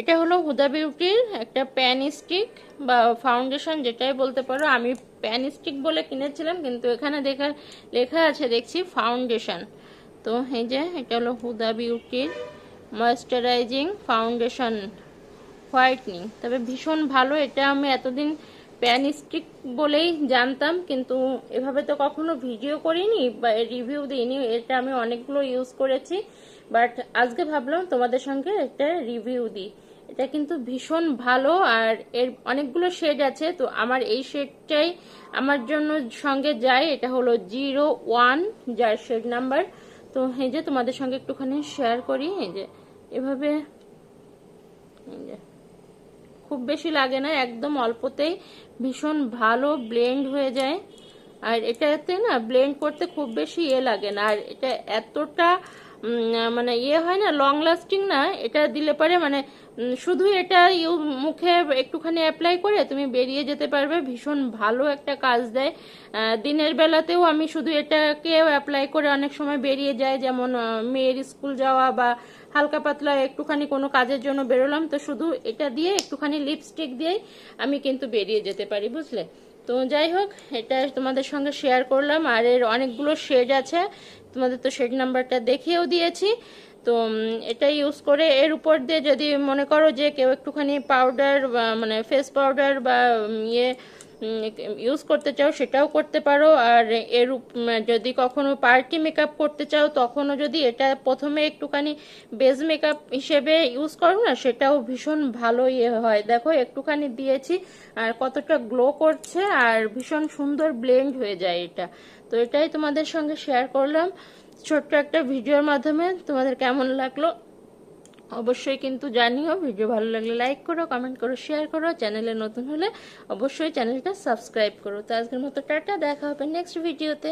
এটা হলো হুদা বিউটির একটা প্যান স্টিক বা ফাউন্ডেশন, যেটাই বলতে পারো। আমি প্যান স্টিক বলে কিনেছিলাম, কিন্তু এখানে লেখা আছে দেখছি ফাউন্ডেশন। তো এই যে এটা হলো হুদা বিউটির ময়েশ্চারাইজিং ফাউন্ডেশন হোয়াইটনিং। তবে ভীষণ ভালো এটা। আমি এতদিন প্যান স্টিক বলেই জানতাম, কিন্তু এভাবে তো কখনো ভিডিও করিনি বা রিভিউ দিইনি। এটা আমি অনেকগুলো ইউজ করেছি, বাট আজকে ভাবলাম তোমাদের সঙ্গে একটা রিভিউ দিই। এটা কিন্তু ভীষণ ভালো, আর এর অনেকগুলো শেড আছে। তো আমার এই শেডটাই আমার জন্য সঙ্গে যায়। এটা হলো 01, যার শেড নাম্বার। তো এই যে তোমাদের সঙ্গে একটুখানি শেয়ার করি। এই যে এভাবে, এই যে খুব বেশি লাগে না, একদম অল্পতেই ভীষণ ভালো ব্লেন্ড হয়ে যায়। আর এটাতে না ব্লেন্ড করতে খুব বেশি লাগে না, আর এটা এতটা মানে হয় না, লং লাস্টিং না। এটা দিলে পারে মানে শুধু এটা মুখে একটুখানি অ্যাপ্লাই করে তুমি বেরিয়ে যেতে পারবে। ভীষণ ভালো একটা কাজ দেয়। দিনের বেলাতেও আমি শুধু এটাকে অ্যাপ্লাই করে অনেক সময় বেরিয়ে যাই, যেমন মেয়ের স্কুল যাওয়া বা হালকা পাতলা একটুখানি কোনো কাজের জন্য বেরোলাম, তো শুধু এটা দিয়ে একটুখানি লিপস্টিক দিয়েই আমি কিন্তু বেরিয়ে যেতে পারি, বুঝলে। তো যাই হোক, এটা তোমাদের সঙ্গে শেয়ার করলাম। আর এর অনেকগুলো শেড আছে, তোমাদের তো শেড নাম্বারটা দেখিয়েও দিয়েছি। তো এটা ইউজ করে এর উপর দিয়ে যদি মনে করো যে কেউ একটুখানি পাউডার মানে ফেস পাউডার বা ইয়ে ইউজ করতে চাও, সেটাও করতে পারো। আর যদি কখনো পার্টি মেকআপ করতে চাও, তখনও যদি এটা প্রথমে একটুখানি বেজ মেকআপ হিসেবে ইউজ করো না, সেটাও ভীষণ ভালো হয়। দেখো একটুখানি দিয়েছি আর কতটা গ্লো করছে, আর ভীষণ সুন্দর ব্লেন্ড হয়ে যায় এটা। তো এটাই তোমাদের সঙ্গে শেয়ার করলাম ছোট্ট একটা ভিডিওর মাধ্যমে। তোমাদের কেমন লাগলো অবশ্যই কিন্তু জানিও। ভিডিও ভালো লাগলে লাইক করো, কমেন্ট করো, শেয়ার করো। চ্যানেলে নতুন হলে অবশ্যই চ্যানেলটা সাবস্ক্রাইব করো। তো আজকের মতো টাটা, দেখা হবে নেক্সট ভিডিওতে।